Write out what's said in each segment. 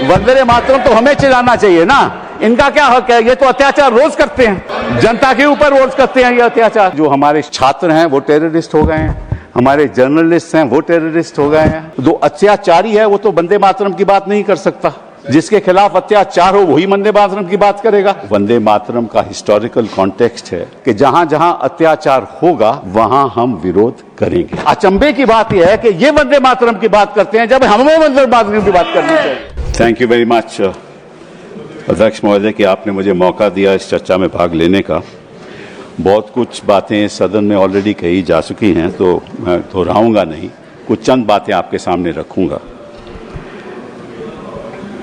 वंदे मातरम तो हमें चिल्लाना चाहिए ना, इनका क्या हक है? ये तो अत्याचार रोज करते हैं, जनता के ऊपर रोज करते हैं ये अत्याचार। जो हमारे छात्र हैं वो टेररिस्ट हो गए हैं, हमारे जर्नलिस्ट हैं वो टेररिस्ट हो गए हैं। जो अत्याचारी है वो तो वंदे मातरम की बात नहीं कर सकता, जिसके खिलाफ अत्याचार हो वही वंदे मातरम की बात करेगा। वंदे मातरम का हिस्टोरिकल कॉन्टेक्स्ट है कि जहां जहां अत्याचार होगा वहां हम विरोध करेंगे। अचंभे की बात यह है कि ये वंदे मातरम की बात करते हैं जब हमें वंदे मातरम की बात करनी चाहिए। थैंक यू वेरी मच अध्यक्ष महोदय कि आपने मुझे मौका दिया इस चर्चा में भाग लेने का। बहुत कुछ बातें सदन में ऑलरेडी कही जा चुकी हैं तो मैं दोहराऊंगा नहीं, कुछ चंद बातें आपके सामने रखूंगा।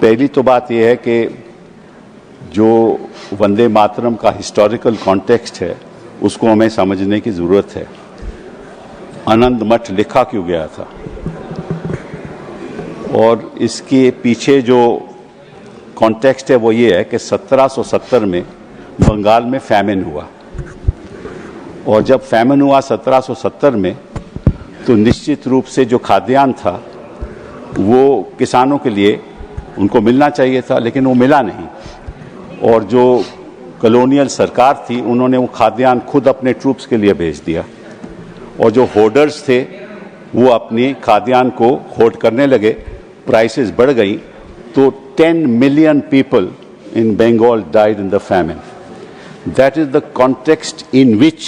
पहली तो बात यह है कि जो वंदे मातरम का हिस्टोरिकल कॉन्टेक्स्ट है उसको हमें समझने की ज़रूरत है। आनंद मठ लिखा क्यों गया था और इसके पीछे जो कॉन्टेक्स्ट है वो ये है कि 1770 में बंगाल में फैमिन हुआ, और जब फैमिन हुआ 1770 में तो निश्चित रूप से जो खाद्यान्न था वो किसानों के लिए उनको मिलना चाहिए था, लेकिन वो मिला नहीं। और जो कॉलोनियल सरकार थी उन्होंने वो खाद्यान्न खुद अपने ट्रूप्स के लिए भेज दिया, और जो होर्डर्स थे वो अपनी खाद्यान्न को होर्ड करने लगे, प्राइसेस बढ़ गई, तो 10 million people in Bengal died in the famine. That is the context in which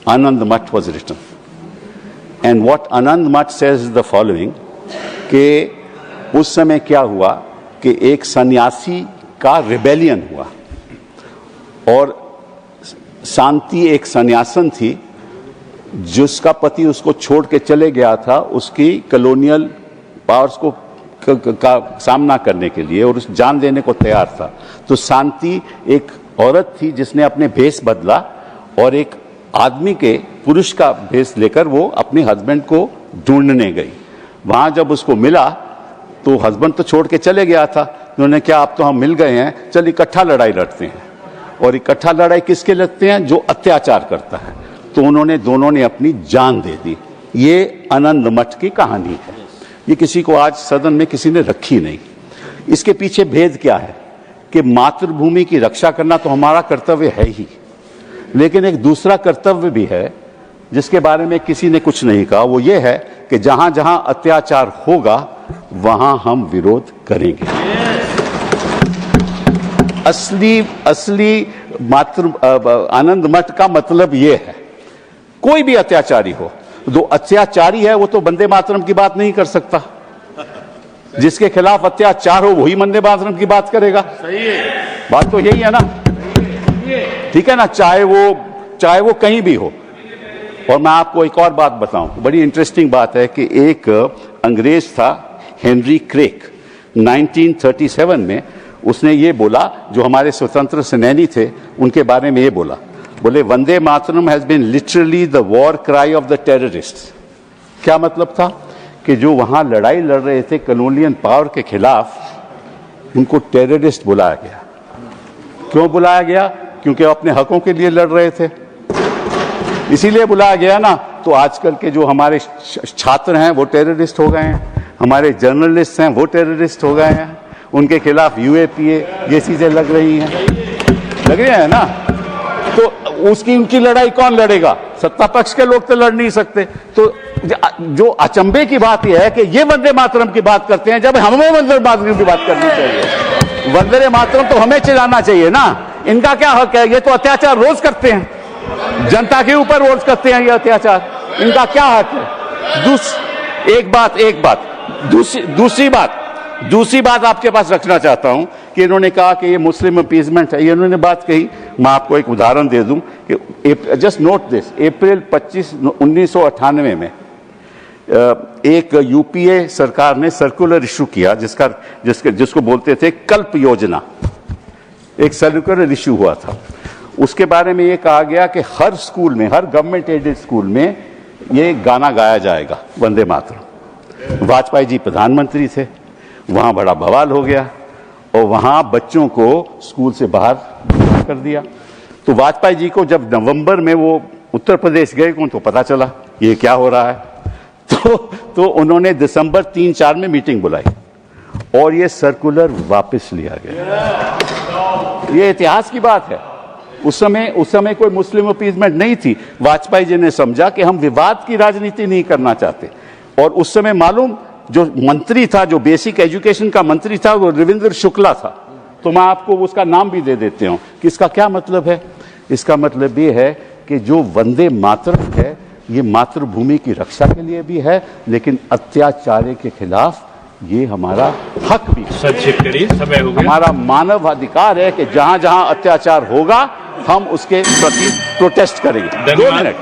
Anand Math was written. And what Anand Math says is the following, कि उस समय क्या हुआ कि एक सन्यासी का रिबेलियन हुआ, और शांति एक सन्यासन थी जिसका पति उसको छोड़ के चले गया था उसकी कॉलोनियल पावर्स को का सामना करने के लिए, और उस जान देने को तैयार था। तो शांति एक औरत थी जिसने अपने भेष बदला और एक आदमी के पुरुष का भेष लेकर वो अपने हस्बैंड को ढूंढने गई। वहां जब उसको मिला तो हस्बैंड तो छोड़ के चले गया था, उन्होंने क्या अब तो हम मिल गए हैं, चल इकट्ठा लड़ाई लड़ते हैं। और इकट्ठा लड़ाई किसके लड़ते हैं? जो अत्याचार करता है। तो उन्होंने दोनों ने अपनी जान दे दी। ये आनंद मठ की कहानी है, ये किसी को आज सदन में किसी ने रखी नहीं। इसके पीछे भेद क्या है कि मातृभूमि की रक्षा करना तो हमारा कर्तव्य है ही, लेकिन एक दूसरा कर्तव्य भी है जिसके बारे में किसी ने कुछ नहीं कहा, वो ये है कि जहां जहां अत्याचार होगा वहां हम विरोध करेंगे। असली आनंद मठ का मतलब ये है, कोई भी अत्याचारी हो, जो अत्याचारी है वो तो वंदे मातरम की बात नहीं कर सकता, जिसके खिलाफ अत्याचार हो वही वंदे मातरम की बात करेगा। सही है, बात तो यही है ना, ठीक है ना, चाहे वो कहीं भी हो। और मैं आपको एक और बात बताऊं, बड़ी इंटरेस्टिंग बात है कि एक अंग्रेज था हेनरी क्रेक, 1937 में उसने ये बोला, जो हमारे स्वतंत्र सेनानी थे उनके बारे में ये बोला, बोले Vande Mataram has been literally the war cry of the terrorists. क्या मतलब था कि जो वहां लड़ाई लड़ रहे थे कॉलोनियल पावर के खिलाफ, उनको टेररिस्ट बुलाया गया। क्यों बुलाया गया? क्योंकि अपने हकों के लिए लड़ रहे थे, इसीलिए बुलाया गया ना। तो आजकल के जो हमारे छात्र हैं वो टेररिस्ट हो गए हैं, हमारे जर्नलिस्ट हैं वो टेररिस्ट हो गए हैं, उनके खिलाफ यूएपीए ये चीजें लग रही हैं ना। तो उनकी लड़ाई कौन लड़ेगा? सत्ता पक्ष के लोग तो लड़ नहीं सकते। तो जो अचंभे की बात यह है कि ये वंदे मातरम की बात करते हैं जब हमें वंदे मातरम की बात करनी चाहिए। वंदे मातरम तो हमें चिल्लाना चाहिए ना, इनका क्या हक है? ये तो अत्याचार रोज करते हैं, जनता के ऊपर रोज करते हैं ये अत्याचार, इनका क्या हक है? दूसरी बात आपके पास रखना चाहता हूं कि इन्होंने कहा कि ये मुस्लिम अपीजमेंट है, ये इन्होंने बात कही। मैं आपको एक उदाहरण दे दूं कि जस्ट नोट दिस, अप्रैल 25, 1998 में एक यूपीए सरकार ने सर्कुलर इशू किया जिसको बोलते थे कल्प योजना। एक सर्कुलर इशू हुआ था, उसके बारे में ये कहा गया कि हर स्कूल में, हर गवर्नमेंट एडेड स्कूल में ये गाना गाया जाएगा, वंदे मातरम। वाजपेयी जी प्रधानमंत्री थे, वहां बड़ा बवाल हो गया और वहां बच्चों को स्कूल से बाहर कर दिया। तो वाजपेयी जी को जब नवंबर में वो उत्तर प्रदेश गए तो पता चला ये क्या हो रहा है, तो उन्होंने दिसंबर 3-4 में मीटिंग बुलाई और ये सर्कुलर वापस लिया गया। ये इतिहास की बात है। उस समय कोई मुस्लिम अपीजमेंट नहीं थी। वाजपेयी जी ने समझा कि हम विवाद की राजनीति नहीं करना चाहते, और उस समय मालूम जो मंत्री था, जो बेसिक एजुकेशन का मंत्री था, वो रविंद्र शुक्ला था। तो मैं आपको उसका नाम भी दे देती हूं कि इसका क्या मतलब है। इसका मतलब ये है कि जो वंदे मातरम है, ये मातृभूमि की रक्षा के लिए भी है, लेकिन अत्याचार के खिलाफ ये हमारा हक भी है। संक्षिप्त करिए, समय हो गया। हमारा मानव अधिकार है कि जहां जहां अत्याचार होगा हम उसके प्रति प्रोटेस्ट करेंगे। 2 मिनट।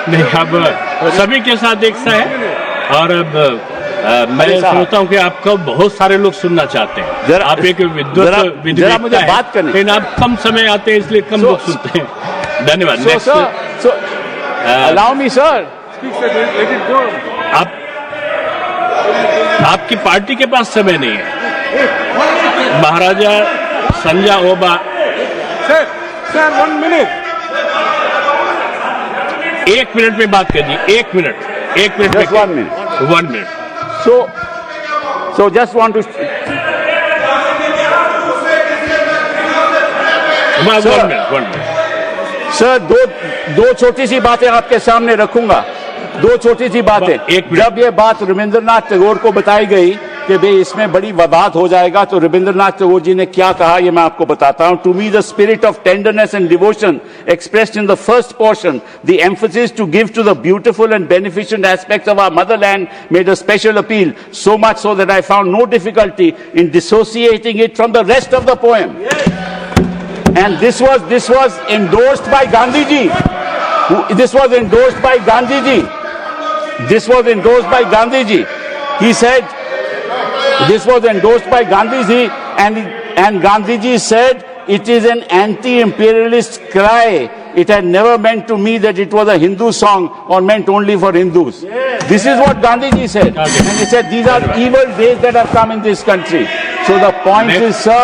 नहीं, अब सभी के साथ एक सा है, और अब मैं सोचता हूँ कि आपको बहुत सारे लोग सुनना चाहते हैं। आप एक विद्वत मुझे बात करनी, लेकिन आप कम समय आते हैं, इसलिए कम लोग सुनते हैं। धन्यवाद। Allow me sir. आपकी पार्टी के पास समय नहीं है। Maharaja Sanjay Oba. Sir 1 minute. 1 minute में बात कीजिए। 1 minute. 1 minute. Just 1 minute. 1 minute. So just want to. One minute. Sir दो छोटी सी बातें आपके सामने रखूंगा। 2 छोटी सी बातें। जब ये बात रविंद्रनाथ टैगोर को बताई गई कि भाई इसमें बड़ी बात हो जाएगा, तो रविंद्रनाथ टैगोर जी ने क्या कहा ये मैं आपको बताता हूं। To me the spirit of tenderness and devotion expressed in the first portion, the emphasis to give to the beautiful and beneficent aspects of our motherland made a special appeal, so much so that I found no difficulty in dissociating it from the rest of the poem. And this was endorsed by Gandhi ji. This was endorsed by Gandhi ji. This was endorsed by Gandhi ji. He said this was endorsed by Gandhi ji, and Gandhi ji said it is an anti-imperialist cry. It had never meant to me that it was a Hindu song or meant only for Hindus. This is what Gandhi ji said, and he said these are evil days that have come in this country. So the point is, sir,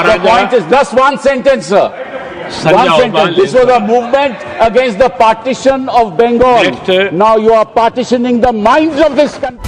the point is just one sentence, sir. One sentence. This was a movement against the partition of Bengal. Now you are partitioning the minds of this country.